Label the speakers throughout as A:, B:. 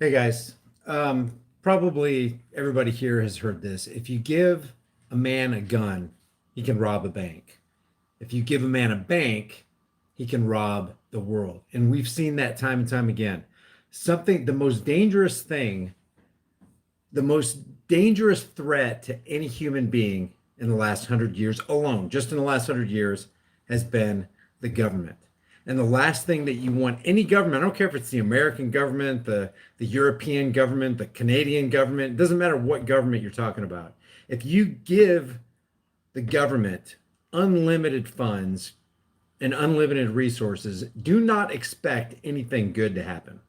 A: Hey guys, probably everybody here has heard this. If you give a man a gun, he can rob a bank. If you give a man a bank, he can rob the world. And we've seen that time and time again. The most dangerous thing, the most dangerous threat to any human being in the last 100 years alone, just in the last 100 years, has been the government. And the last thing that you want any government, I don't care if it's the American government, the European government, the Canadian government, it doesn't matter what government you're talking about. If you give the government unlimited funds and unlimited resources, do not expect anything good to happen.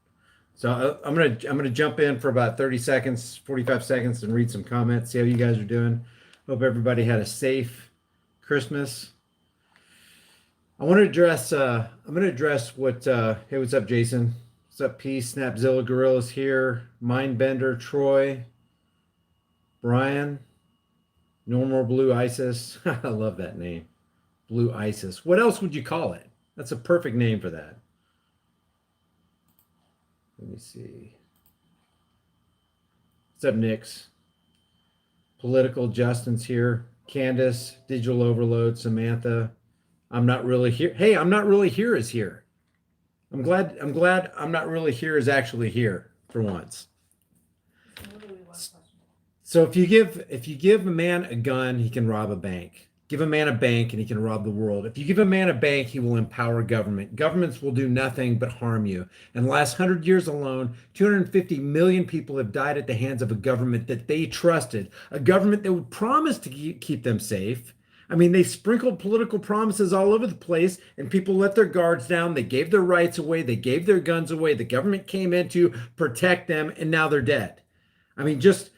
A: So I'm gonna jump in for about 30 seconds, 45 seconds, and read some comments, see how you guys are doing. Hope everybody had a safe Christmas. I'm gonna address what hey, what's up, Jason? What's up, Peace? Snapzilla Gorillas here, Mindbender, Troy, Brian, Normal Blue Isis. I love that name. Blue Isis. What else would you call it? That's a perfect name for that. Let me see. What's up, Nix? Political Justin's here. Candace, Digital Overload, Samantha. I'm not really here. Hey, I'm not really here is here. I'm glad I'm not really here is actually here for once. So if you give a man a gun, he can rob a bank. Give a man a bank and he can rob the world. If you give a man a bank, he will empower government. Governments will do nothing but harm you. In the last 100 years alone, 250 million people have died at the hands of a government that they trusted, a government that would promise to keep them safe. I mean, they sprinkled political promises all over the place, and people let their guards down. They gave their rights away. They gave their guns away. The government came in to protect them, and now they're dead. I mean, just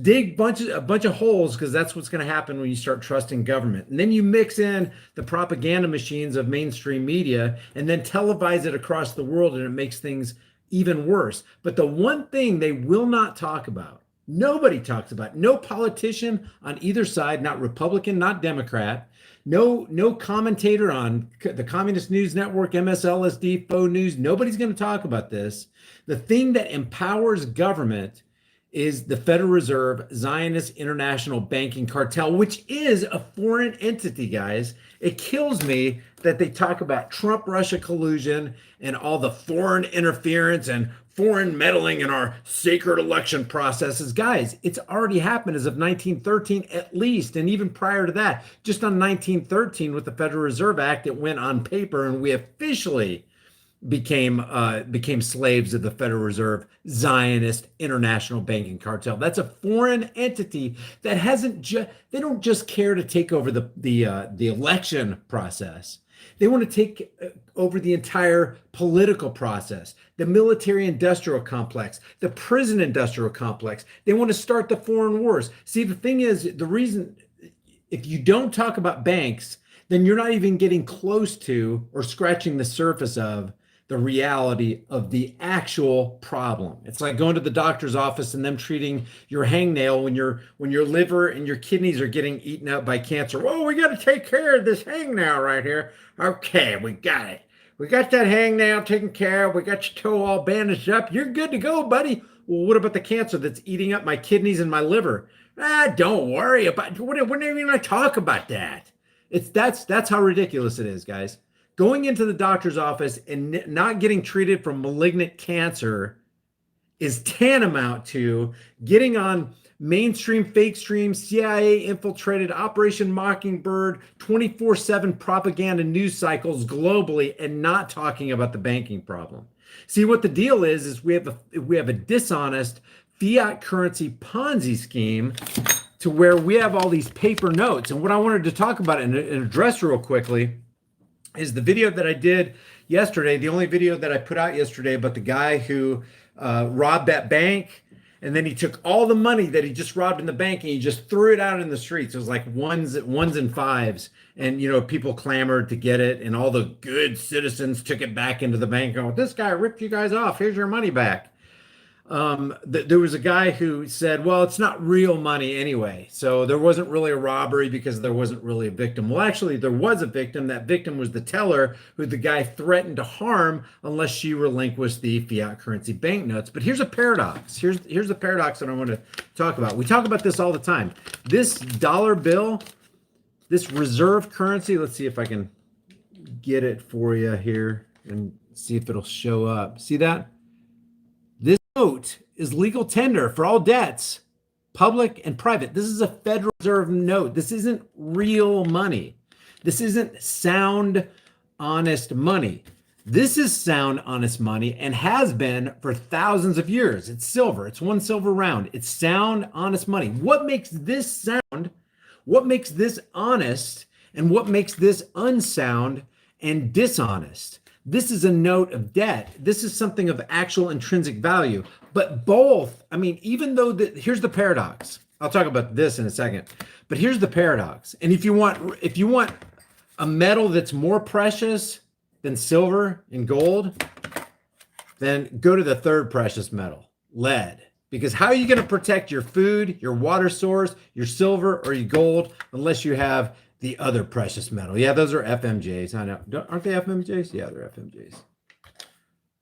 A: dig a bunch of holes, because that's what's going to happen when you start trusting government. And then you mix in the propaganda machines of mainstream media and then televise it across the world, and it makes things even worse. But the one thing they will not talk about, nobody talks about, no politician on either side, not Republican, not Democrat, no commentator on the Communist News Network, MSLSD, Faux News, nobody's going to talk about this. The thing that empowers government is the Federal Reserve Zionist International Banking Cartel, which is a foreign entity, guys. It kills me that they talk about Trump-Russia collusion and all the foreign interference and foreign meddling in our sacred election processes. Guys, it's already happened as of 1913 at least, and even prior to that. Just on 1913 with the Federal Reserve Act, it went on paper, and we officially became slaves of the Federal Reserve Zionist International Banking Cartel. That's a foreign entity that they don't just care to take over the election process. They want to take over the entire political process, the military industrial complex, the prison industrial complex. They want to start the foreign wars. See, the thing is, the reason, if you don't talk about banks, then you're not even getting close to or scratching the surface of the reality of the actual problem. It's like going to the doctor's office and them treating your hangnail when your liver and your kidneys are getting eaten up by cancer. Oh, we got to take care of this hangnail right here. Okay, we got it. We got that hangnail taken care of. We got your toe all bandaged up. You're good to go, buddy. Well, what about the cancer that's eating up my kidneys and my liver? Don't worry about it. We're not even going to talk about that. That's how ridiculous it is, guys. Going into the doctor's office and not getting treated for malignant cancer is tantamount to getting on mainstream, fake stream, CIA infiltrated Operation Mockingbird 24/7 propaganda news cycles globally and not talking about the banking problem. See, what the deal is we have a dishonest fiat currency Ponzi scheme to where we have all these paper notes. And what I wanted to talk about and address real quickly is the video that I did yesterday, the only video that I put out yesterday about the guy who robbed that bank. And then he took all the money that he just robbed in the bank and he just threw it out in the streets. It was like ones and fives. And, people clamored to get it. And all the good citizens took it back into the bank going, this guy ripped you guys off. Here's your money back. There was a guy who said, well, it's not real money anyway. So there wasn't really a robbery because there wasn't really a victim. Well, actually, there was a victim. That victim was the teller who the guy threatened to harm unless she relinquished the fiat currency banknotes. But here's a paradox. Here's the paradox that I want to talk about. We talk about this all the time. This dollar bill, this reserve currency, let's see if I can get it for you here and see if it'll show up. See that? This note is legal tender for all debts, public and private. This is a Federal Reserve note. This isn't real money. This isn't sound, honest money. This is sound, honest money and has been for thousands of years. It's silver. It's one silver round. It's sound, honest money. What makes this sound? What makes this honest? And what makes this unsound and dishonest? This is a note of debt. This is something of actual intrinsic value. But both, I mean, even though here's the paradox. I'll talk about this in a second. But here's the paradox. And if you want a metal that's more precious than silver and gold, then go to the third precious metal, lead. Because how are you going to protect your food, your water source, your silver, or your gold unless you have the other precious metal? Yeah, those are FMJs. I know. Aren't they FMJs? Yeah, they're FMJs.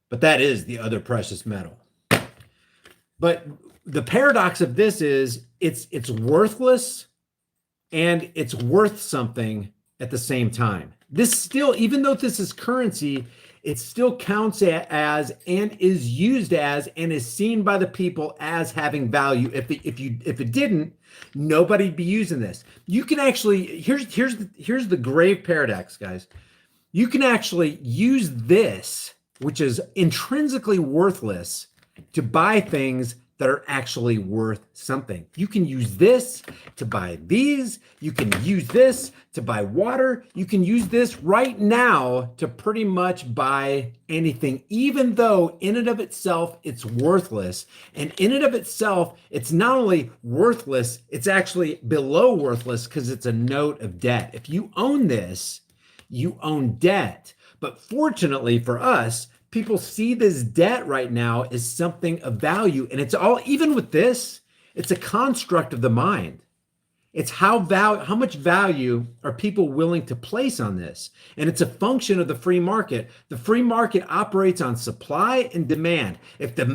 A: But that is the other precious metal. But the paradox of this is it's worthless and it's worth something at the same time. This still, even though this is currency, it still counts as and is used as and is seen by the people as having value. If it didn't, nobody'd be using this. You can actually, here's the grave paradox, guys. You can actually use this, which is intrinsically worthless, to buy things that are actually worth something. You can use this to buy these. You can use this to buy water. You can use this right now to pretty much buy anything, even though in and of itself, it's worthless. And in and of itself, it's not only worthless, it's actually below worthless because it's a note of debt. If you own this, you own debt. But fortunately for us, people see this debt right now as something of value. And it's all, even with this, it's a construct of the mind. It's how much value are people willing to place on this? And it's a function of the free market. The free market operates on supply and demand. If the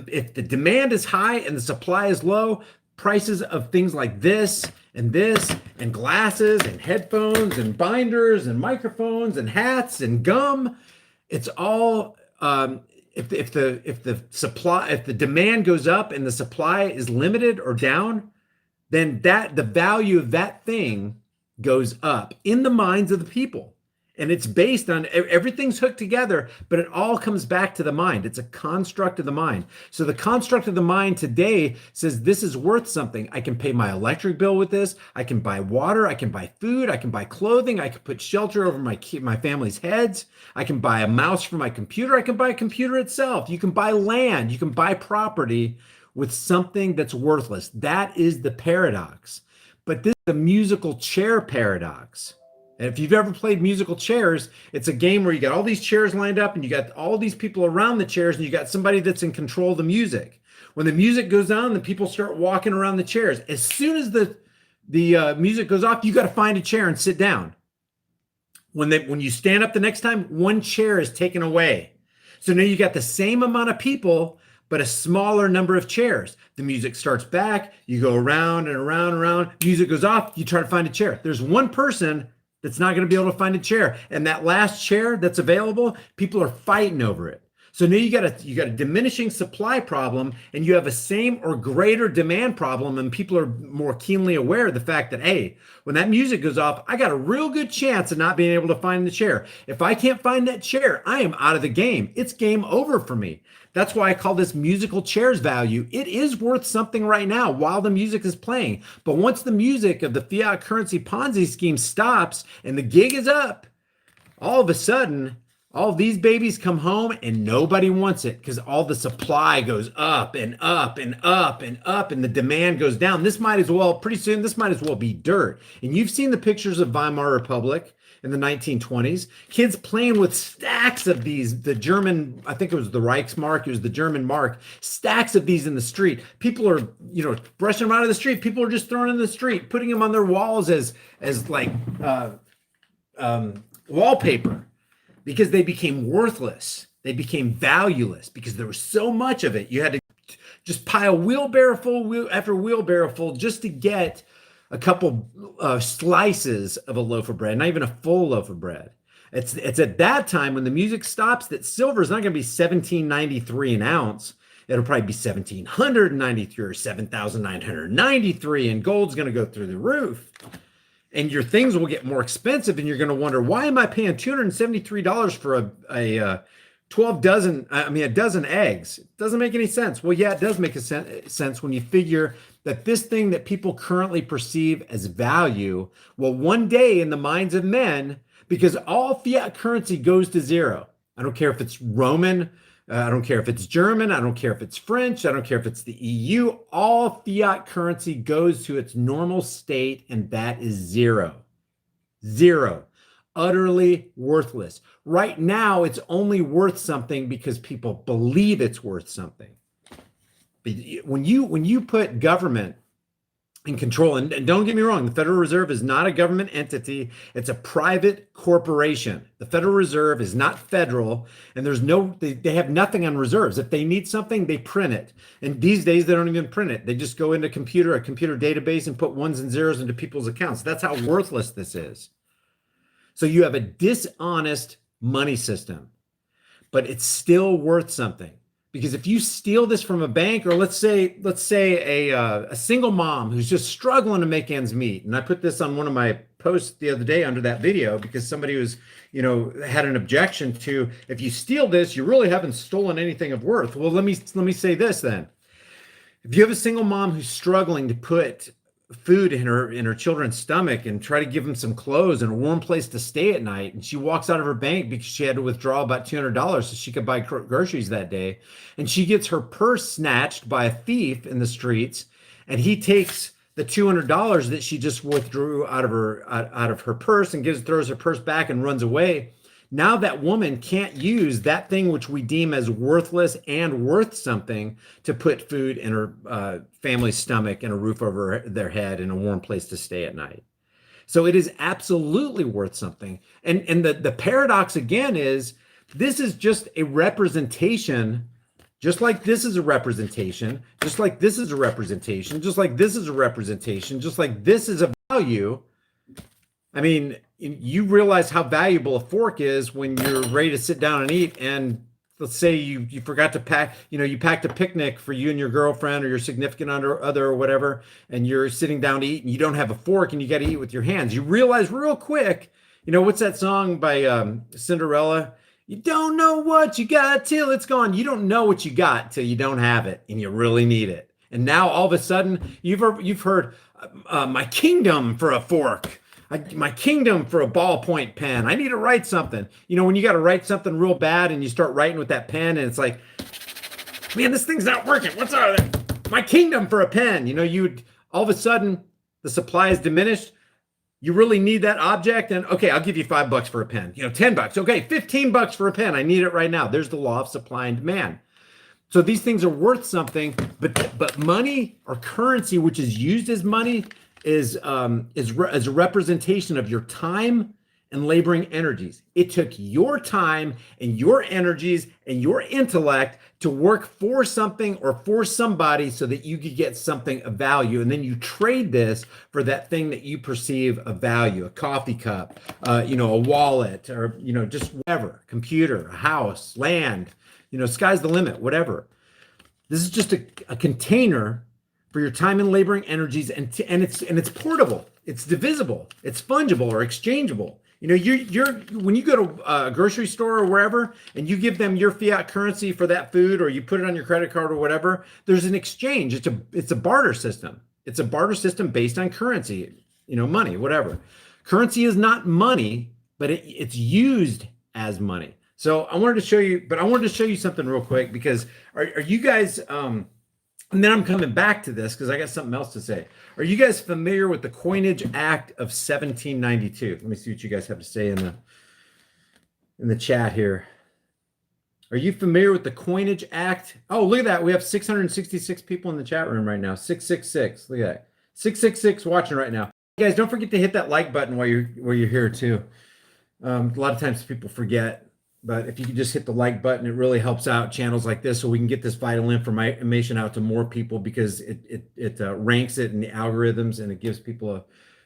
A: demand is high and the supply is low, prices of things like this and glasses and headphones and binders and microphones and hats and gum, it's all if the demand goes up and the supply is limited or down, then the value of that thing goes up in the minds of the people. And it's based on, everything's hooked together, but it all comes back to the mind. It's a construct of the mind. So the construct of the mind today says this is worth something. I can pay my electric bill with this. I can buy water. I can buy food. I can buy clothing. I can put shelter over my family's heads. I can buy a mouse for my computer. I can buy a computer itself. You can buy land. You can buy property with something that's worthless. That is the paradox. But this is the musical chair paradox. And if you've ever played musical chairs, it's a game where you got all these chairs lined up and you got all these people around the chairs and you got somebody that's in control of the music. When the music goes on, the people start walking around the chairs. As soon as the music goes off, you got to find a chair and sit down. When you stand up the next time, one chair is taken away. So now you got the same amount of people, but a smaller number of chairs. The music starts back, you go around and around and around, music goes off, you try to find a chair. There's one person that's not going to be able to find a chair. And that last chair that's available, people are fighting over it. So now you got a diminishing supply problem and you have a same or greater demand problem, and people are more keenly aware of the fact that, hey, when that music goes off, I got a real good chance of not being able to find the chair. If I can't find that chair, I am out of the game. It's game over for me. That's why I call this musical chairs value. It is worth something right now while the music is playing. But once the music of the fiat currency Ponzi scheme stops and the gig is up, all of a sudden, all of these babies come home and nobody wants it because all the supply goes up and up and up and up and the demand goes down. Pretty soon, this might as well be dirt. And you've seen the pictures of Weimar Republic in the 1920s. Kids playing with stacks of these, the German, I think it was the Reichsmark, it was the German mark, stacks of these in the street. People are, brushing them out of the street. People are just throwing them in the street, putting them on their walls as like wallpaper, because they became worthless. They became valueless because there was so much of it. You had to just pile wheelbarrow full after wheelbarrow full just to get a couple slices of a loaf of bread, not even a full loaf of bread. It's at that time when the music stops that silver is not going to be $17.93 an ounce. It'll probably be $1,793 or $7,993, and gold's going to go through the roof. And your things will get more expensive, and you're going to wonder, why am I paying $273 for a 12 dozen, a dozen eggs? It doesn't make any sense. Well, yeah, it does make sense when you figure that this thing that people currently perceive as value will one day in the minds of men, because all fiat currency goes to zero. I don't care if it's Roman, I don't care if it's German, I don't care if it's French, I don't care if it's the EU. All fiat currency goes to its normal state, and that is zero. Zero. Utterly worthless. Right now, it's only worth something because people believe it's worth something. But when you put government in control, and don't get me wrong, the Federal Reserve is not a government entity. It's a private corporation. The Federal Reserve is not federal, and they have nothing on reserves. If they need something, they print it. And these days, they don't even print it. They just go into a computer database and put ones and zeros into people's accounts. That's how worthless this is. So you have a dishonest money system, but it's still worth something. Because if you steal this from a bank, or let's say a single mom who's just struggling to make ends meet, and I put this on one of my posts the other day under that video because somebody was, had an objection to, if you steal this, you really haven't stolen anything of worth. Well, let me say this then. If you have a single mom who's struggling to put food in her children's stomach and try to give them some clothes and a warm place to stay at night, and she walks out of her bank because she had to withdraw about $200 so she could buy groceries that day, and she gets her purse snatched by a thief in the streets, and he takes the $200 that she just withdrew out of her purse and throws her purse back and runs away. Now that woman can't use that thing which we deem as worthless and worth something to put food in her family's stomach and a roof over their head and a warm place to stay at night. So it is absolutely worth something. And the paradox again is, this is just a representation, just like this is a representation, just like this is a representation, just like this is a representation, just like this is a value. I mean, you realize how valuable a fork is when you're ready to sit down and eat. And let's say you forgot to pack, you packed a picnic for you and your girlfriend or your significant other or whatever, and you're sitting down to eat and you don't have a fork and you got to eat with your hands. You realize real quick, what's that song by Cinderella? You don't know what you got till it's gone. You don't know what you got till you don't have it and you really need it. And now all of a sudden you've heard my kingdom for a fork. My kingdom for a ballpoint pen. I need to write something. When you got to write something real bad and you start writing with that pen and it's like, man, this thing's not working. What's my kingdom for a pen? You all of a sudden the supply is diminished. You really need that object, and okay, I'll give you $5 for a pen. $10. Okay, $15 for a pen. I need it right now. There's the law of supply and demand. So these things are worth something, but money or currency, which is used as money, is a representation of your time and laboring energies. It took your time and your energies and your intellect to work for something or for somebody so that you could get something of value. And then you trade this for that thing that you perceive of value, a coffee cup, a wallet, or, just whatever, computer, a house, land, sky's the limit, whatever. This is just a container for your time and laboring energies, and it's portable, it's divisible, it's fungible or exchangeable. You're when you go to a grocery store or wherever, and you give them your fiat currency for that food, or you put it on your credit card or whatever, there's an exchange. It's a barter system. It's a barter system based on currency, money, whatever. Currency is not money, but it's used as money. So I wanted to show you something real quick, because are you guys And then I'm coming back to this because I got something else to say. Are you guys familiar with the Coinage Act of 1792? Let me see what you guys have to say in the chat here. Are you familiar with the Coinage Act? Oh, look at that. We have 666 people in the chat room right now. 666. Look at that. 666 watching right now. You guys, don't forget to hit that like button while you're here too. A lot of times people forget, but if you could just hit the like button, it really helps out channels like this so we can get this vital information out to more people because it ranks it in the algorithms and it gives people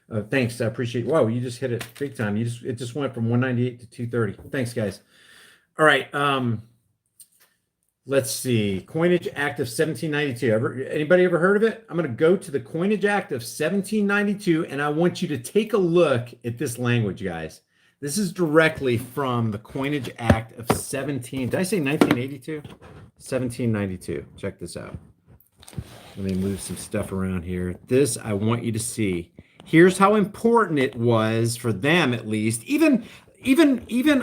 A: a thanks. I appreciate. Whoa, you just hit it big time. It just went from 198 to 230. Thanks, guys. All right. Let's see. Coinage Act of 1792. Anybody ever heard of it? I'm going to go to the Coinage Act of 1792, and I want you to take a look at this language, guys. This is directly from the Coinage Act of 17. Did I say 1982? 1792. Check this out. Let me move some stuff around here. This I want you to see. Here's how important it was for them, at least, even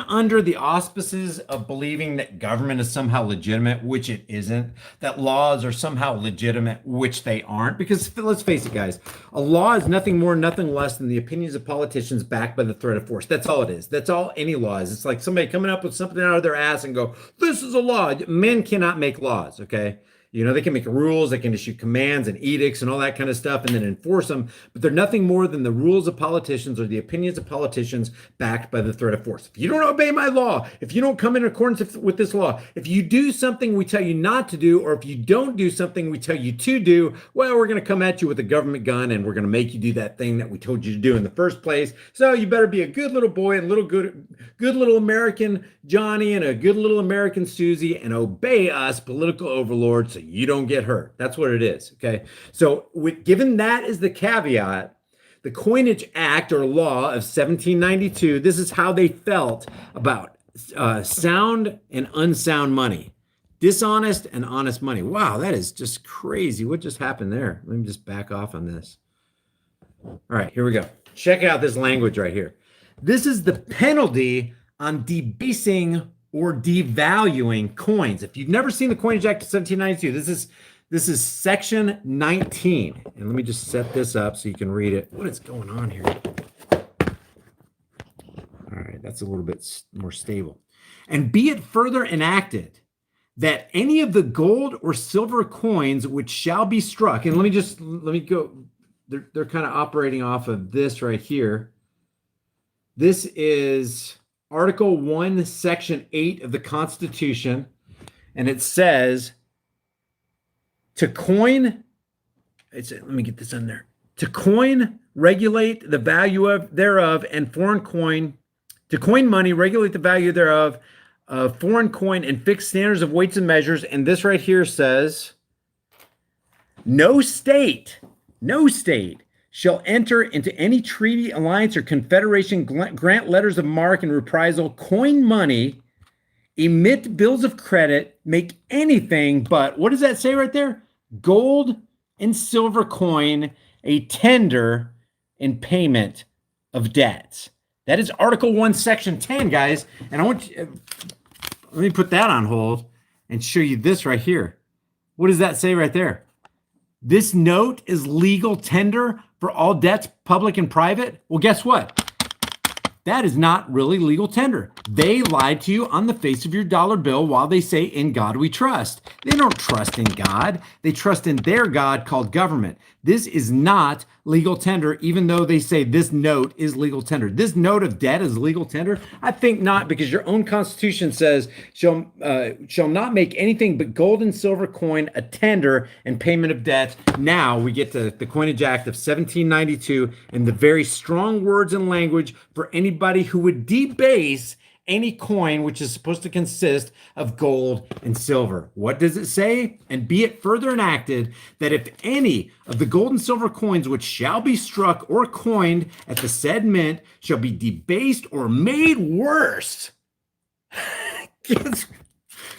A: under the auspices of believing that government is somehow legitimate, which it isn't, that laws are somehow legitimate, which they aren't, because let's face it, guys, a law is nothing more, nothing less than the opinions of politicians backed by the threat of force. That's all it is. That's all any law is. It's like somebody coming up with something out of their ass and go, this is a law. Men cannot make laws, okay? You know, they can make rules, they can issue commands and edicts and all that kind of stuff and then enforce them, but they're nothing more than the rules of politicians or the opinions of politicians backed by the threat of force. If you don't obey my law, if you don't come in accordance with this law, if you do something we tell you not to do, or if you don't do something we tell you to do, well, we're going to come at you with a government gun and we're going to make you do that thing that we told you to do in the first place. So you better be a good little boy and good little American Johnny and a good little American Susie and obey us, political overlords, so you don't get hurt. That's what it is, okay? So given that as the caveat, the Coinage Act or law of 1792, this is how they felt about sound and unsound money, dishonest and honest money. Wow, that is just crazy. What just happened there? Let me just back off on this. All right, here we go. Check out this language right here. This is the penalty on debasing or devaluing coins. If you've never seen the Coinage Act of 1792, this is section 19. And let me just set this up so you can read it. What is going on here? All right, that's a little bit more stable. And be it further enacted that any of the gold or silver coins which shall be struck, and let me go, they're kind of operating off of this right here. This is Article 1, Section 8 of the Constitution, and it says to coin, let me get this in there, to coin, regulate the value thereof, and foreign coin, to coin money, regulate the value thereof, foreign coin, and fix standards of weights and measures. And this right here says, no state shall enter into any treaty, alliance, or confederation, grant letters of marque and reprisal, coin money, emit bills of credit, make anything but, what does that say right there? Gold and silver coin, a tender in payment of debts. That is Article 1, Section 10, guys. And I want you, let me put that on hold and show you this right here. What does that say right there? This note is legal tender for all debts, public and private. Well, guess what? That is not really legal tender. They lied to you on the face of your dollar bill while they say, in God we trust. They don't trust in God. They trust in their God called government. This is not legal tender, even though they say this note is legal tender. This note of debt is legal tender? I think not, because your own Constitution says, shall not make anything but gold and silver coin a tender in payment of debt. Now we get to the Coinage Act of 1792 and the very strong words and language for anybody who would debase any coin which is supposed to consist of gold and silver. What does it say? And be it further enacted that if any of the gold and silver coins which shall be struck or coined at the said mint shall be debased or made worse. Let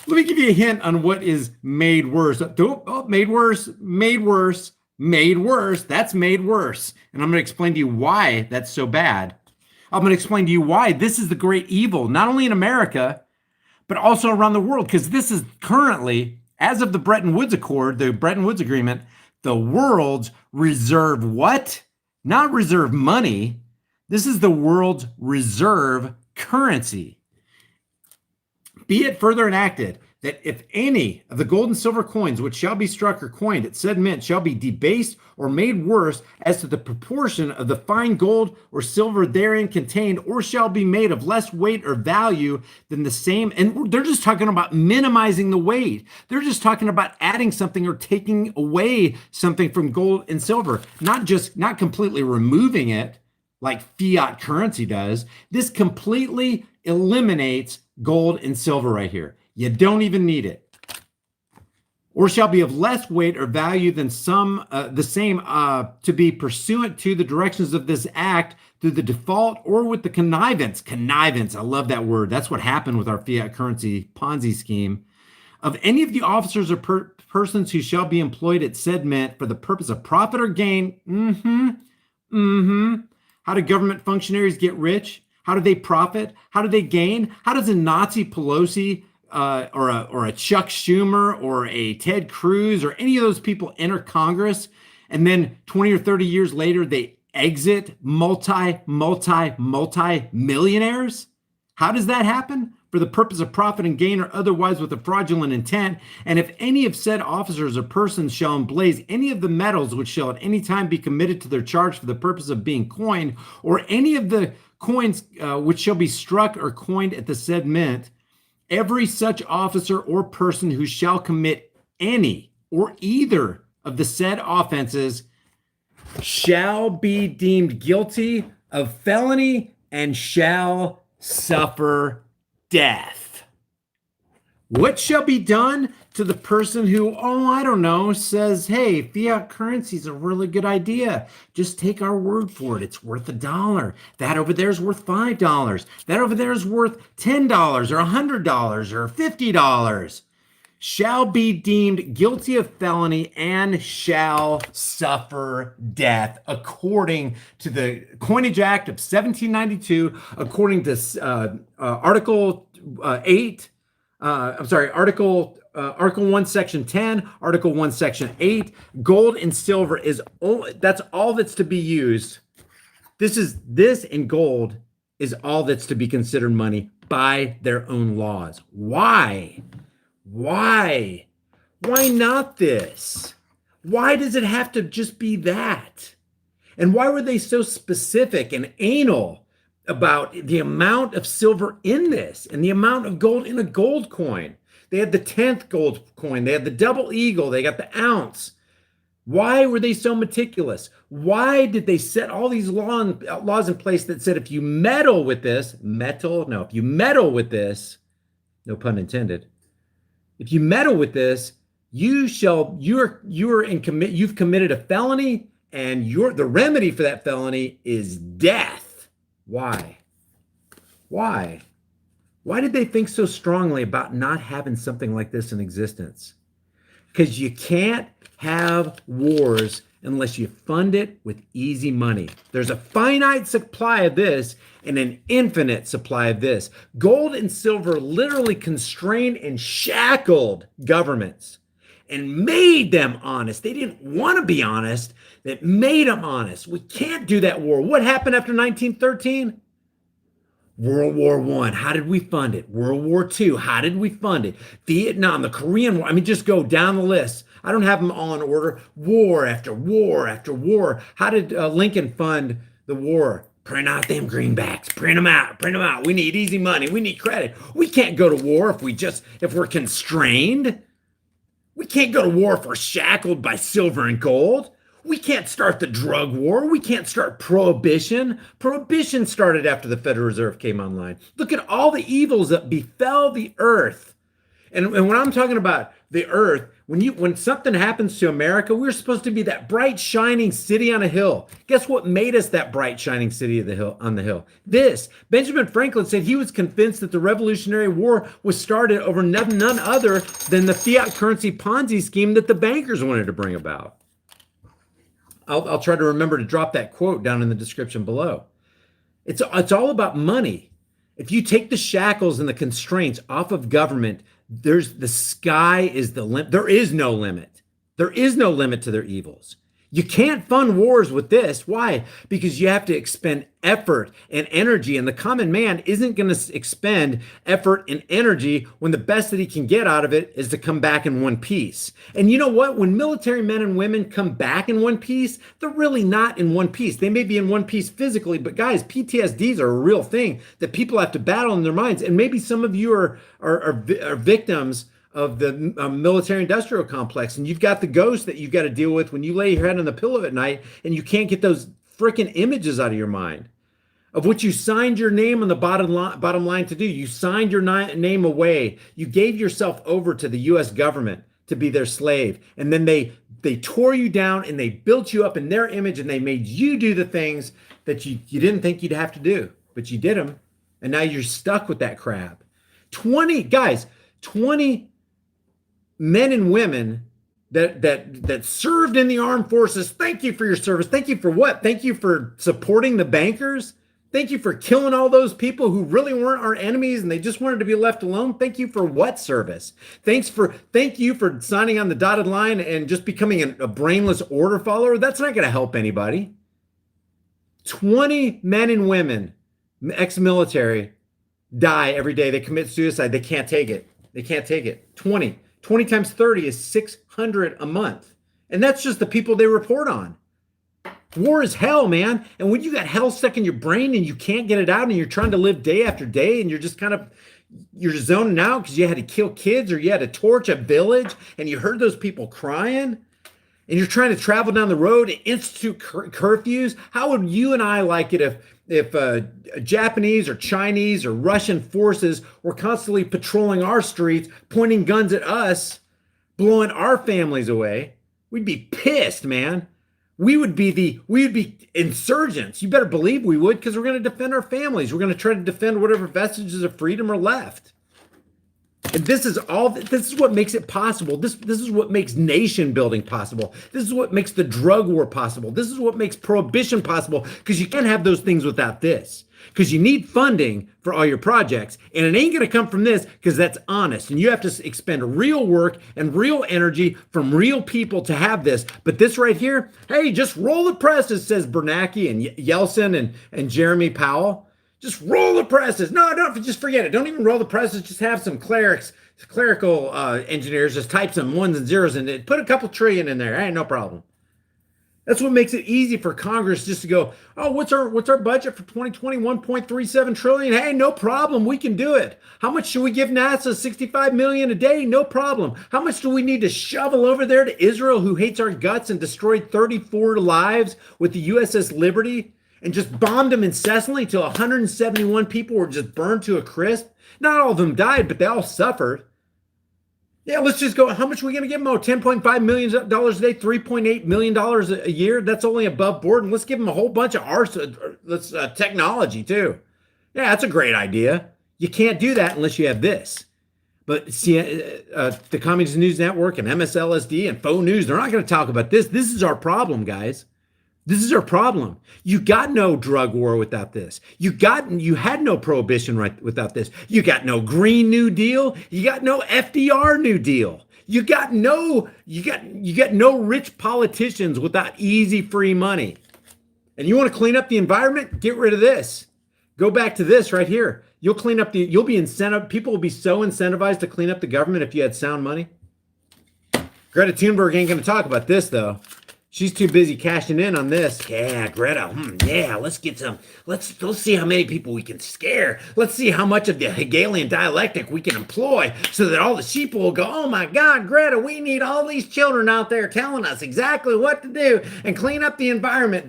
A: me give you a hint on what is made worse. Made worse, made worse, made worse. That's made worse. And I'm going to explain to you why that's so bad. I'm going to explain to you why this is the great evil, not only in America, but also around the world, because this is currently As of the Bretton Woods Accord, the Bretton Woods Agreement, the world's reserve what? Not reserve money. This is the world's reserve currency. Be it further enacted that if any of the gold and silver coins which shall be struck or coined at said mint shall be debased or made worse as to the proportion of the fine gold or silver therein contained, or shall be made of less weight or value than the same. And they're just talking about minimizing the weight. They're just talking about adding something or taking away something from gold and silver, not completely removing it like fiat currency does. This completely eliminates gold and silver right here. You don't even need it. Or shall be of less weight or value than the same to be pursuant to the directions of this act through the default or with the connivance. Connivance, I love that word. That's what happened with our fiat currency Ponzi scheme. Of any of the officers or persons who shall be employed at said mint for the purpose of profit or gain. How do government functionaries get rich? How do they profit? How do they gain? How does a Nazi Pelosi or a Chuck Schumer or a Ted Cruz or any of those people enter Congress, and then 20 or 30 years later they exit multi millionaires? How does that happen? For the purpose of profit and gain or otherwise with a fraudulent intent. And if any of said officers or persons shall emblaze any of the metals which shall at any time be committed to their charge for the purpose of being coined, or any of the coins which shall be struck or coined at the said mint, every such officer or person who shall commit any or either of the said offenses shall be deemed guilty of felony and shall suffer death. What shall be done to the person who, I don't know, says, hey, fiat currency is a really good idea. Just take our word for it. It's worth $1. That over there is worth $5. That over there is worth $10 or $100 or $50. Shall be deemed guilty of felony and shall suffer death, according to the Coinage Act of 1792, according to Article 8. Article 1, Section 10, Article 1, Section 8. Gold and silver that's all that's to be used. This and gold is all that's to be considered money by their own laws. Why? Why not this? Why does it have to just be that? And why were they so specific and anal about the amount of silver in this and the amount of gold in a gold coin? They had the 10th gold coin. They had the double eagle. They got the ounce. Why were they so meticulous? Why did they set all these laws in place that said if you meddle with this, if you meddle with this, no pun intended, if you meddle with this, you've committed a felony, and the remedy for that felony is death. Why? Why did they think so strongly about not having something like this in existence? Because you can't have wars unless you fund it with easy money. There's a finite supply of this and an infinite supply of this. Gold and silver literally constrained and shackled governments and made them honest. They didn't want to be honest. That made them honest. We can't do that war. What happened after 1913? World War I, how did we fund it? World War II, how did we fund it? Vietnam, the Korean War, just go down the list. I don't have them all in order. War after war after war. How did Lincoln fund the war? Print out them greenbacks, print them out. We need easy money, we need credit. We can't go to war if we're constrained. We can't go to war if we're shackled by silver and gold. We can't start the drug war. We can't start prohibition. Prohibition started after the Federal Reserve came online. Look at all the evils that befell the earth. And when I'm talking about the earth, when something happens to America, we're supposed to be that bright, shining city on a hill. Guess what made us that bright, shining city on the hill? This. Benjamin Franklin said he was convinced that the Revolutionary War was started over none other than the fiat currency Ponzi scheme that the bankers wanted to bring about. I'll try to remember to drop that quote down in the description below. It's all about money. If you take the shackles and the constraints off of government, The sky is the limit. There is no limit. There is no limit to their evils. You can't fund wars with this. Why? Because you have to expend effort and energy, and the common man isn't going to expend effort and energy when the best that he can get out of it is to come back in one piece. And you know what? When military men and women come back in one piece, they're really not in one piece. They may be in one piece physically, but guys, PTSDs are a real thing that people have to battle in their minds. And maybe some of you are victims of the military industrial complex, and you've got the ghost that you've got to deal with when you lay your head on the pillow at night and you can't get those freaking images out of your mind of what you signed your name on the bottom line to do. You signed your name away. You gave yourself over to the US government to be their slave, and then they tore you down and they built you up in their image, and they made you do the things that you didn't think you'd have to do, but you did them, and now you're stuck with that crap. 20 men and women that served in the armed forces. Thank you for your service. Thank you for what? Thank you for supporting the bankers. Thank you for killing all those people who really weren't our enemies and they just wanted to be left alone. Thank you for what service? Thank you for signing on the dotted line and just becoming a brainless order follower. That's not going to help anybody. 20 men and women, ex-military, die every day. They commit suicide. They can't take it. They can't take it. 20 times 30 is 600 a month. And that's just the people they report on. War is hell, man. And when you got hell stuck in your brain and you can't get it out and you're trying to live day after day and you're just you're zoning out because you had to kill kids or you had to torch a village and you heard those people crying and you're trying to travel down the road and institute curfews. How would you and I like it if Japanese or Chinese or Russian forces were constantly patrolling our streets, pointing guns at us, blowing our families away? We'd be pissed, man. We would be insurgents. You better believe we would, because we're going to defend our families. We're going to try to defend whatever vestiges of freedom are left. And this is what makes it possible. This is what makes nation building possible. This is what makes the drug war possible. This is what makes prohibition possible, because you can't have those things without this. Because you need funding for all your projects, and it ain't going to come from this, because that's honest. And you have to expend real work and real energy from real people to have this. But this right here, hey, just roll the presses, says Bernanke and Yeltsin and Jeremy Powell. Just roll the presses. No, don't, just forget it. Don't even roll the presses. Just have some clerical engineers just type some ones and zeros in it. Put a couple trillion in there. Hey, no problem. That's what makes it easy for Congress just to go, oh, what's our budget for 2020? 1.37 trillion. Hey, no problem. We can do it. How much should we give NASA? 65 million a day? No problem. How much do we need to shovel over there to Israel, who hates our guts and destroyed 34 lives with the USS Liberty and just bombed them incessantly till 171 people were just burned to a crisp? Not all of them died, but they all suffered. Yeah, let's just go. How much are we going to give them? Oh, $10.5 million a day, $3.8 million a year. That's only above board. And let's give them a whole bunch of technology too. Yeah, that's a great idea. You can't do that unless you have this. But see, the Communist News Network and MSLSD and faux news, they're not going to talk about this. This is our problem, guys. This is our problem. You got no drug war without this. You had no prohibition without this. You got no Green New Deal. You got no FDR New Deal. You got no rich politicians without easy free money. And you want to clean up the environment? Get rid of this. Go back to this right here. You'll be incentivized. People will be so incentivized to clean up the government if you had sound money. Greta Thunberg ain't going to talk about this though. She's too busy cashing in on this. Yeah, Greta. Yeah, let's get some. Let's see how many people we can scare. Let's see how much of the Hegelian dialectic we can employ so that all the sheep will go, oh my God, Greta, we need all these children out there telling us exactly what to do and clean up the environment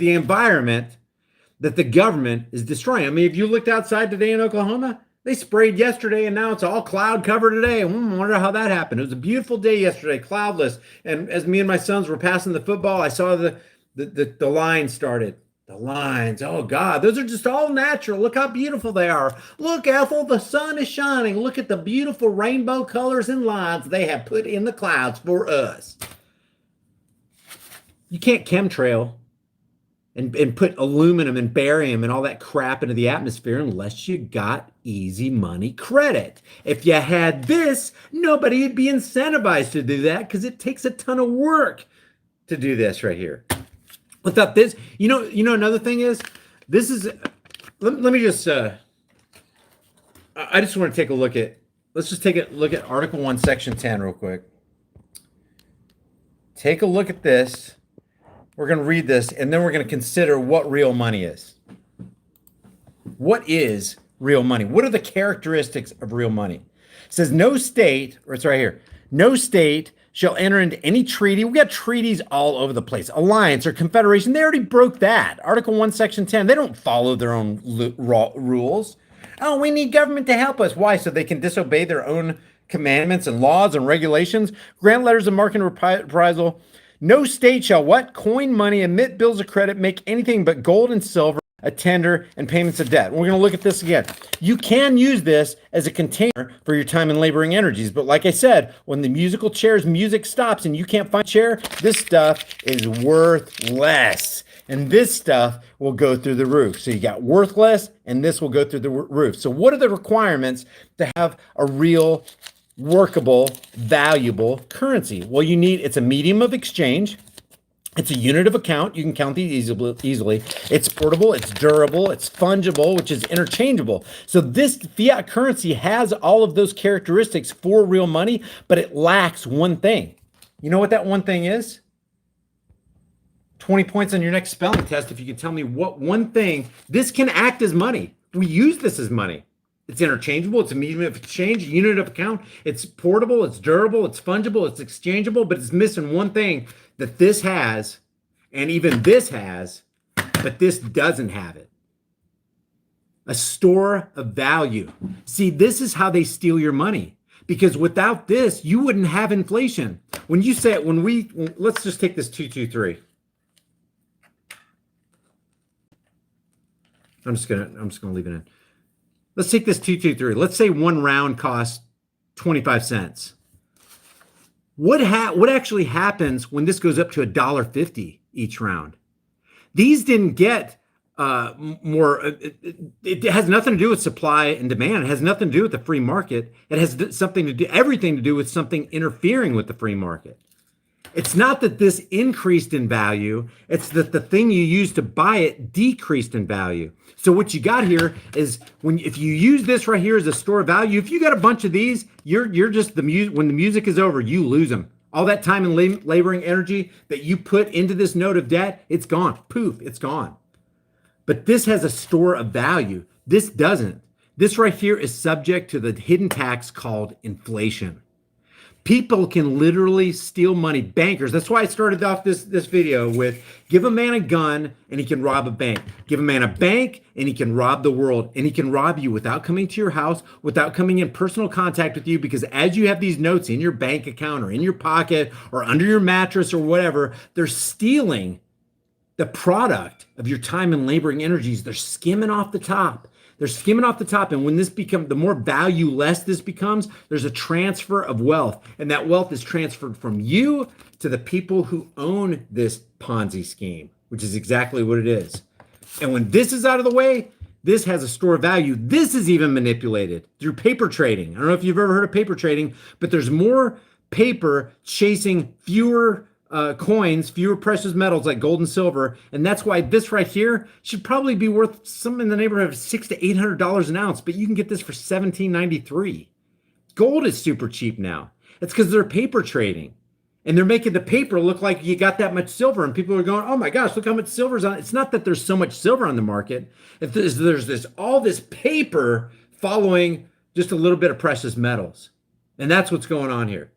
A: that the government is destroying. I mean, if you looked outside today in Oklahoma, they sprayed yesterday and now it's all cloud cover today. I wonder how that happened. It was a beautiful day yesterday, cloudless. And as me and my sons were passing the football, I saw the lines started. The lines, oh God, those are just all natural. Look how beautiful they are. Look, Ethel, the sun is shining. Look at the beautiful rainbow colors and lines they have put in the clouds for us. You can't chemtrail. and put aluminum and barium and all that crap into the atmosphere unless you got easy money credit. If you had this, nobody would be incentivized to do that because it takes a ton of work to do this right here. Without this, another thing is, this is, let me just, I just want to take a look at, let's just take a look at Article 1, Section 10 real quick. Take a look at this. We're going to read this, and then we're going to consider what real money is. What is real money? What are the characteristics of real money? It says no state, or it's right here, no state shall enter into any treaty. We got treaties all over the place. Alliance or confederation, they already broke that. Article 1, Section 10, they don't follow their own rules. Oh, we need government to help us. Why? So they can disobey their own commandments and laws and regulations, grant letters of marque and reprisal. No state shall what? Coin money, emit bills of credit, make anything but gold and silver a tender and payments of debt. We're going to look at this again. You can use this as a container for your time and laboring energies. But like I said, when the musical chair's music stops and you can't find a chair, this stuff is worth less. And this stuff will go through the roof. So you got worthless, and this will go through the roof. So what are the requirements to have a real workable, valuable currency? Well, it's a medium of exchange. It's a unit of account. You can count these easily. It's portable, it's durable, it's fungible, which is interchangeable. So this fiat currency has all of those characteristics for real money, but it lacks one thing. You know what that one thing is? 20 points on your next spelling test if you can tell me what one thing. This can act as money. We use this as money. It's interchangeable. It's a medium of exchange, a unit of account. It's portable. It's durable. It's fungible. It's exchangeable. But it's missing one thing that this has, and even this has, but this doesn't have it. A store of value. See, this is how they steal your money. Because without this, you wouldn't have inflation. When you say, let's just take this 223. I'm just gonna leave it in. Let's take this 223. Let's say one round costs 25 cents. What actually happens when this goes up to $1.50 each round? These didn't get more. It has nothing to do with supply and demand. It has nothing to do with the free market. It has everything to do with something interfering with the free market. It's not that this increased in value, it's that the thing you used to buy it decreased in value. So what you got here is if you use this right here as a store of value, if you got a bunch of these, you're just when the music is over, you lose them. All that time and laboring energy that you put into this note of debt, it's gone. Poof, it's gone. But this has a store of value. This doesn't. This right here is subject to the hidden tax called inflation. People can literally steal money. Bankers. That's why I started off this video with give a man a gun and he can rob a bank. Give a man a bank and he can rob the world. And he can rob you without coming to your house, without coming in personal contact with you, because as you have these notes in your bank account or in your pocket or under your mattress or whatever, they're stealing the product of your time and laboring energies. They're skimming off the top. They're skimming off the top. And when the more valueless this becomes, there's a transfer of wealth. And that wealth is transferred from you to the people who own this Ponzi scheme, which is exactly what it is. And when this is out of the way, this has a store of value. This is even manipulated through paper trading. I don't know if you've ever heard of paper trading, but there's more paper chasing fewer coins, fewer precious metals like gold and silver, and that's why this right here should probably be worth something in the neighborhood of $600 to $800 an ounce. But you can get this for $17.93. Gold is super cheap now. It's because they're paper trading, and they're making the paper look like you got that much silver, and people are going, "Oh my gosh, look how much silver's on it." It's not that there's so much silver on the market. If there's all this paper following just a little bit of precious metals, and that's what's going on here.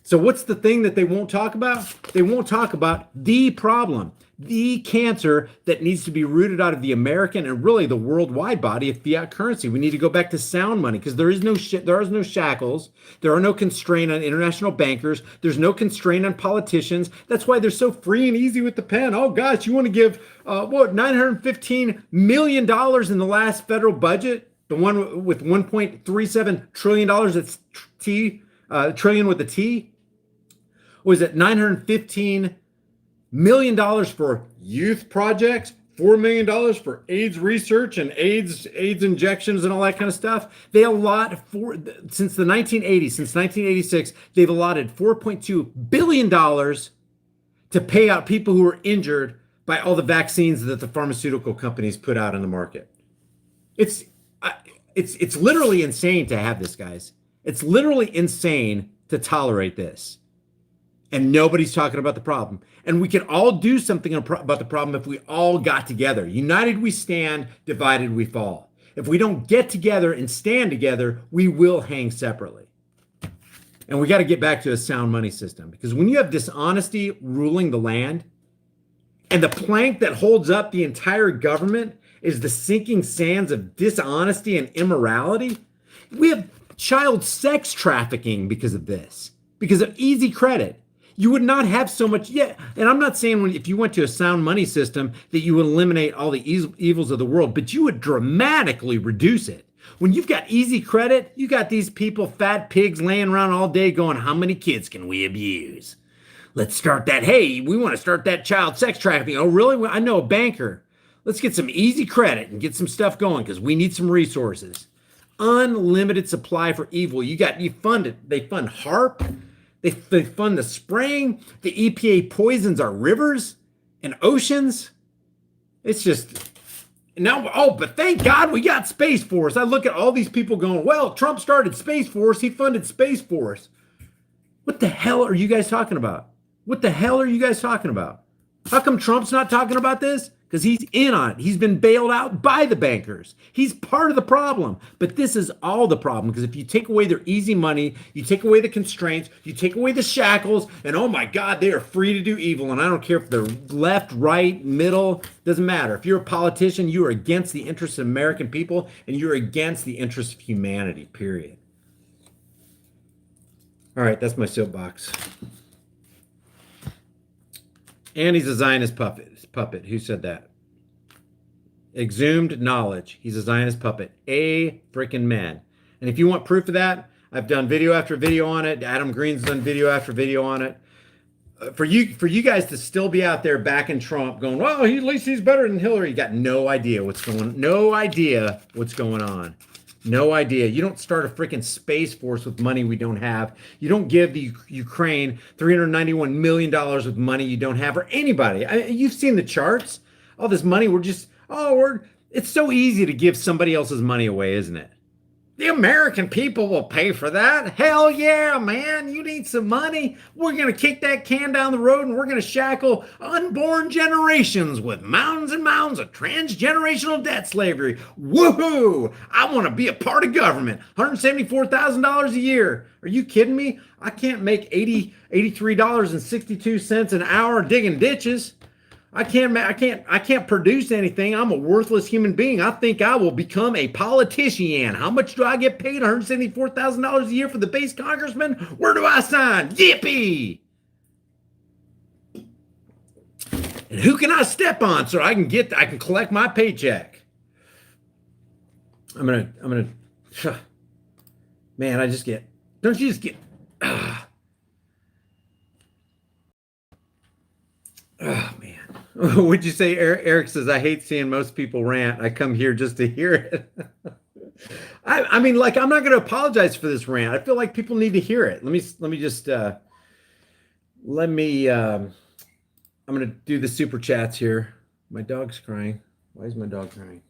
A: So what's the thing that they won't talk about? They won't talk about the problem, the cancer that needs to be rooted out of the American and really the worldwide body of fiat currency. We need to go back to sound money because there is no shackles. There are no constraint on international bankers. There's no constraint on politicians. That's why they're so free and easy with the pen. Oh gosh, you want to give $915 million in the last federal budget? The one with $1.37 trillion, that's trillion with a T? Was it $915 million for youth projects, $4 million for AIDS research and AIDS injections and all that kind of stuff. They allot since the 1980s, since 1986, they've allotted $4.2 billion to pay out people who are injured by all the vaccines that the pharmaceutical companies put out on the market. It's it's literally insane to have this, guys. It's literally insane to tolerate this. And nobody's talking about the problem. And we can all do something about the problem if we all got together. United we stand, divided we fall. If we don't get together and stand together, we will hang separately. And we got to get back to a sound money system, because when you have dishonesty ruling the land, and the plank that holds up the entire government is the sinking sands of dishonesty and immorality, we have child sex trafficking because of this, because of easy credit. You would not have so much yet. And I'm not saying if you went to a sound money system that you would eliminate all the evils of the world, but you would dramatically reduce it. When you've got easy credit, you got these people, fat pigs, laying around all day going, how many kids can we abuse? Let's start that. Hey, we want to start that child sex trafficking. Oh, really? I know a banker. Let's get some easy credit and get some stuff going because we need some resources. Unlimited supply for evil. You fund it. They fund HARP. They fund the spraying. The EPA poisons our rivers and oceans. It's just now. Oh, but thank God we got Space Force. I look at all these people going, well, Trump started Space Force. He funded Space Force. What the hell are you guys talking about? What the hell are you guys talking about? How come Trump's not talking about this? Because he's in on it. He's been bailed out by the bankers. He's part of the problem. But this is all the problem, because if you take away their easy money, you take away the constraints, you take away the shackles, and oh my God, they are free to do evil. And I don't care if they're left, right, middle, doesn't matter. If you're a politician, you are against the interests of American people, and you're against the interests of humanity, period. All right, that's my soapbox. And he's a Zionist puppet. Who said that? Exhumed knowledge. He's a Zionist puppet. A freaking man. And if you want proof of that, I've done video after video on it. Adam Green's done video after video on it. For you guys to still be out there backing Trump, going, well, at least he's better than Hillary. You got no idea what's going on. No idea what's going on. No idea. You don't start a freaking Space Force with money we don't have. You don't give the Ukraine $391 million with money you don't have, or anybody. You've seen the charts. All this money, it's so easy to give somebody else's money away, isn't it? The American people will pay for that. Hell yeah, man. You need some money. We're going to kick that can down the road, and we're going to shackle unborn generations with mounds and mounds of transgenerational debt slavery. Woohoo! I want to be a part of government. $174,000 a year. Are you kidding me? I can't make $83.62 an hour digging ditches. I can't produce anything. I'm a worthless human being. I think I will become a politician. How much do I get paid? $174,000 a year for the base congressman? Where do I sign? Yippee! And who can I step on so I can collect my paycheck? I'm gonna man, don't you just get oh man. Would you say, Eric says, I hate seeing most people rant. I come here just to hear it. I mean, like, I'm not going to apologize for this rant. I feel like people need to hear it. I'm going to do the super chats here. My dog's crying. Why is my dog crying?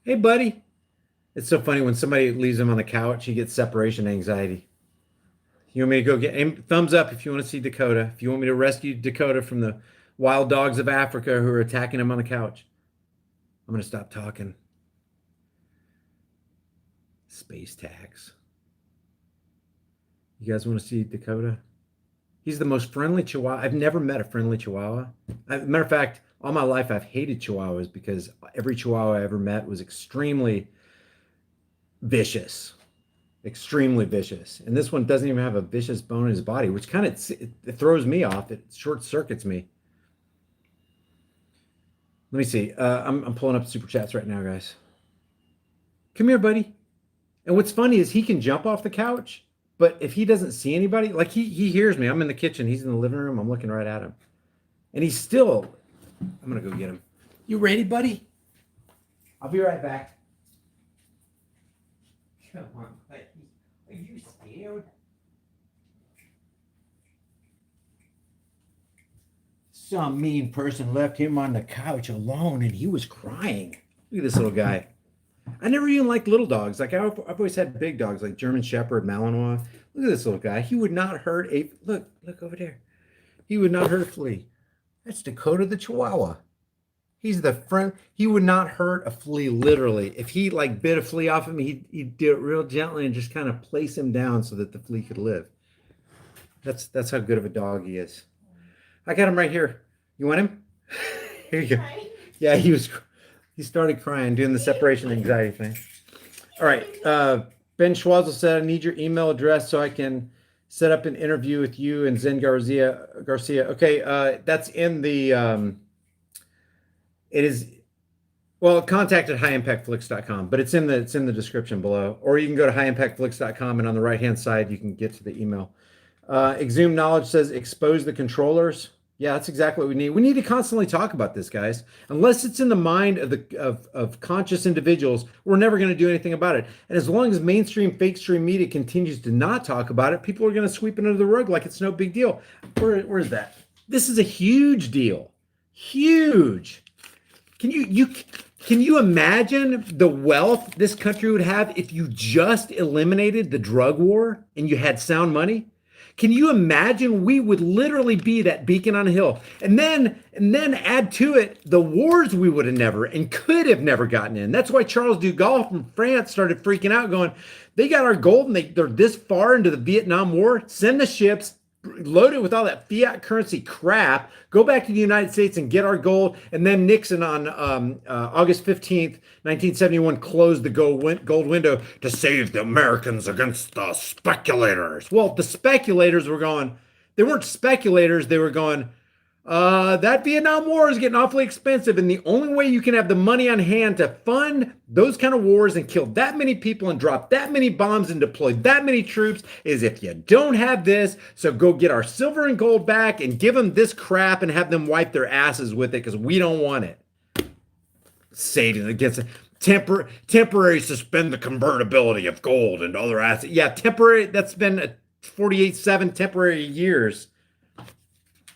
A: Hey, buddy. It's so funny when somebody leaves him on the couch, he gets separation anxiety. You want me to go get thumbs up if you want to see Dakota? If you want me to rescue Dakota from the wild dogs of Africa who are attacking him on the couch, I'm going to stop talking. Space tax. You guys want to see Dakota? He's the most friendly Chihuahua. I've never met a friendly Chihuahua. Matter of fact, all my life I've hated Chihuahuas because every Chihuahua I ever met was extremely vicious. Extremely vicious. And this one doesn't even have a vicious bone in his body, which kind of it throws me off. It short circuits me. Let me see. I'm pulling up super chats right now, guys. Come here, buddy. And what's funny is he can jump off the couch, but if he doesn't see anybody, like he hears me. I'm in the kitchen. He's in the living room. I'm looking right at him. And he's still I'm gonna go get him. You ready, buddy? I'll be right back. Come on, buddy. Are you scared? Some mean person left him on the couch alone and he was crying. Look at this little guy. I never even liked little dogs. Like I've always had big dogs, like German Shepherd, Malinois. Look at this little guy. He would not hurt a look over there. He would not hurt a flea. That's Dakota the Chihuahua. He's the friend. He would not hurt a flea, literally. If he like bit a flea off of me, he'd do it real gently and just kind of place him down so that the flea could live. That's how good of a dog he is. I got him right here. You want him? Here you go. Yeah, he started crying, doing the separation anxiety thing. All right. Ben Schwazel said, I need your email address so I can set up an interview with you and Zen Garcia. Okay, that's in the it is contact at highimpactflix.com, but it's in the description below. Or you can go to highimpactflix.com and on the right-hand side you can get to the email. Exhumed Knowledge says expose the controllers. Yeah, that's exactly what we need. We need to constantly talk about this, guys. Unless it's in the mind of conscious individuals, we're never going to do anything about it. And as long as mainstream fake stream media continues to not talk about it, people are going to sweep it under the rug like it's no big deal. Where is that? This is a huge deal. Huge. Can you imagine the wealth this country would have if you just eliminated the drug war and you had sound money? Can you imagine? We would literally be that beacon on a hill. And then add to it the wars we would have never and could have never gotten in. That's why Charles de Gaulle from France started freaking out, going, they got our gold and they're this far into the Vietnam War. Send the ships, load it with all that fiat currency crap, go back to the United States and get our gold. And then Nixon on August 15th, 1971, closed the gold window to save the Americans against the speculators. Well, the speculators were going, they weren't speculators, they were going, that Vietnam War is getting awfully expensive. And the only way you can have the money on hand to fund those kind of wars and kill that many people and drop that many bombs and deploy that many troops is if you don't have this. So go get our silver and gold back and give them this crap and have them wipe their asses with it because we don't want it. Saving against it. Temporary suspend the convertibility of gold and other assets. Yeah, temporary. That's been 48-7 temporary years.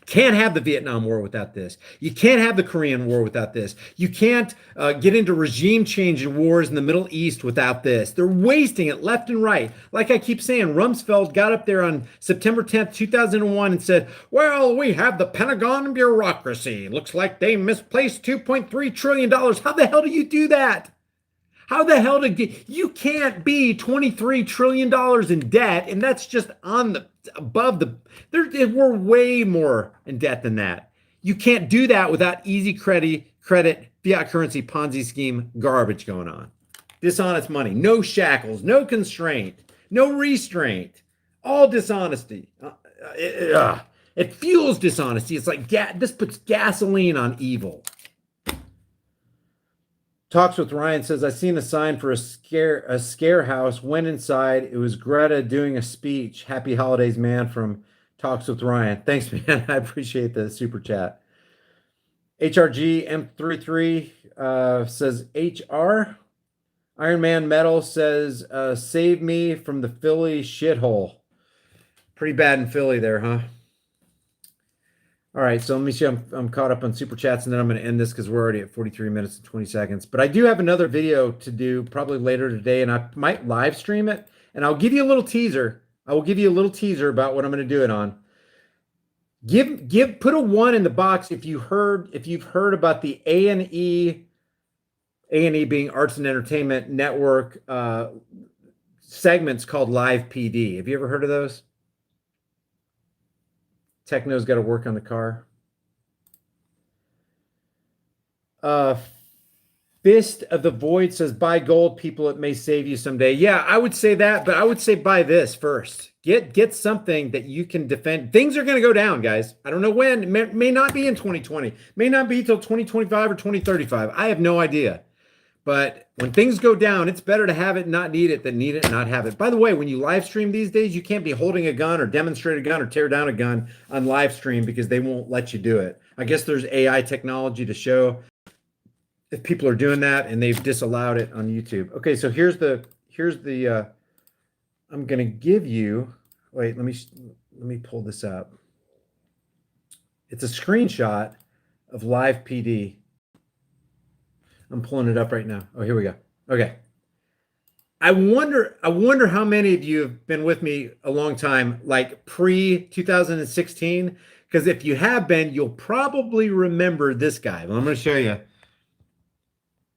A: Can't have the Vietnam War without this. You can't have the Korean War without this. You can't get into regime change and wars in the Middle East without this. They're wasting it left and right. Like I keep saying, Rumsfeld got up there on September 10th, 2001 and said, well, we have the Pentagon bureaucracy. Looks like they misplaced $2.3 trillion. How the hell do you do that? How the hell you can't be $23 trillion in debt, and that's just we're way more in debt than that. You can't do that without easy credit, fiat currency, Ponzi scheme, garbage going on. Dishonest money, no shackles, no constraint, no restraint, all dishonesty. It fuels dishonesty. It's like this puts gasoline on evil. Talks with Ryan says, I seen a sign for a scare house. Went inside. It was Greta doing a speech. Happy holidays, man, from Talks with Ryan. Thanks, man. I appreciate the super chat. HRG M33 says HR. Iron Man Metal says, save me from the Philly shithole. Pretty bad in Philly there, huh? All right, so let me see. I'm caught up on super chats, and then I'm going to end this because we're already at 43 minutes and 20 seconds. But I do have another video to do probably later today, and I might live stream it. And I'll give you a little teaser. I will give you a little teaser about what I'm going to do it on. Put a 1 in the box if you've heard about the A&E being Arts and Entertainment Network segments called Live PD. Have you ever heard of those? Techno's got to work on the car. Fist of the Void says, buy gold, people. It may save you someday. Yeah, I would say that, but I would say buy this first. Get something that you can defend. Things are going to go down, guys. I don't know when. It may not be in 2020. May not be till 2025 or 2035. I have no idea. But when things go down, it's better to have it and not need it than need it and not have it. By the way, when you live stream these days, you can't be holding a gun or demonstrate a gun or tear down a gun on live stream because they won't let you do it. I guess there's AI technology to show if people are doing that, and they've disallowed it on YouTube. Okay, so here's the I'm gonna give you. Wait, let me pull this up. It's a screenshot of live PD. I'm pulling it up right now. Oh, here we go. Okay. I wonder how many of you have been with me a long time, like pre 2016. Because if you have been, you'll probably remember this guy. Well, I'm going to show you.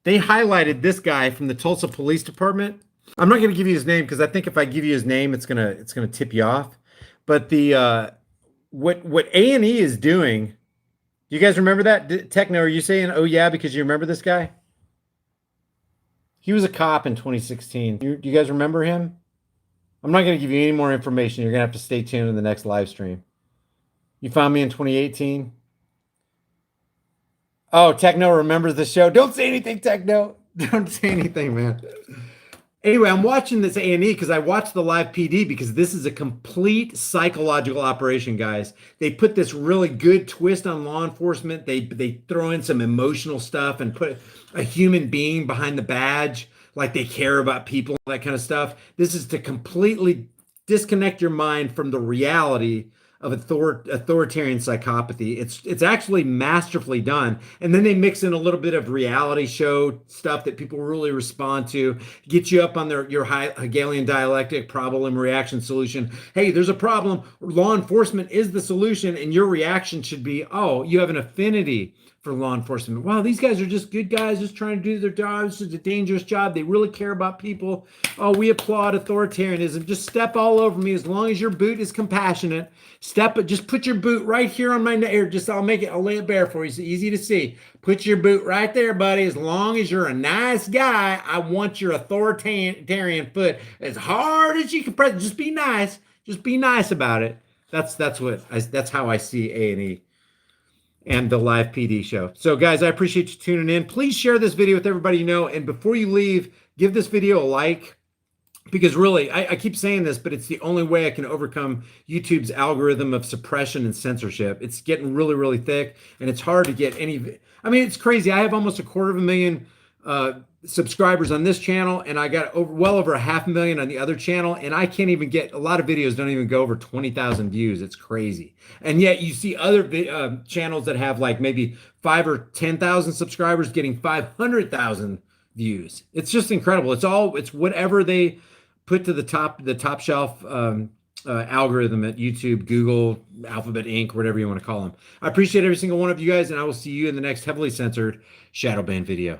A: They highlighted this guy from the Tulsa Police Department. I'm not going to give you his name because I think if I give you his name, it's gonna tip you off. But the what A&E is doing, do you guys remember that? Techno, are you saying, oh yeah, because you remember this guy? He was a cop in 2016. Do you guys remember him? I'm not going to give you any more information. You're going to have to stay tuned in the next live stream. You found me in 2018. Oh, Techno remembers the show. Don't say anything, Techno. Don't say anything, man. Anyway, I'm watching this A&E because I watched the live PD because this is a complete psychological operation, guys. They put this really good twist on law enforcement. They throw in some emotional stuff and put a human being behind the badge, like they care about people, that kind of stuff. This is to completely disconnect your mind from the reality of authoritarian psychopathy. It's actually masterfully done. And then they mix in a little bit of reality show stuff that people really respond to, get you up on your Hegelian dialectic, problem, reaction, solution. Hey, there's a problem. Law enforcement is the solution, and your reaction should be, oh, you have an affinity for law enforcement. Wow, these guys are just good guys, just trying to do their job. This is a dangerous job. They really care about people. Oh, we applaud authoritarianism. Just step all over me as long as your boot is compassionate. Just put your boot right here on my neck. I'll lay it bare for you. It's easy to see. Put your boot right there, buddy. As long as you're a nice guy, I want your authoritarian foot as hard as you can press. Just be nice. Just be nice about it. That's how I see A&E. And the live PD show. So guys, I appreciate you tuning in. Please share this video with everybody you know. And before you leave, give this video a like, because really, I keep saying this, but it's the only way I can overcome YouTube's algorithm of suppression and censorship. It's getting really, really thick, and it's hard to get any. I mean, it's crazy. I have almost 250,000 subscribers on this channel, and I got well over 500,000 on the other channel, and I can't even get, a lot of videos don't even go over 20,000 views. It's crazy. And yet you see other channels that have like maybe 5 or 10,000 subscribers getting 500,000 views. It's just incredible. It's whatever they put to the top shelf algorithm at YouTube, Google, Alphabet Inc., whatever you want to call them. I appreciate every single one of you guys, and I will see you in the next heavily censored shadow ban video.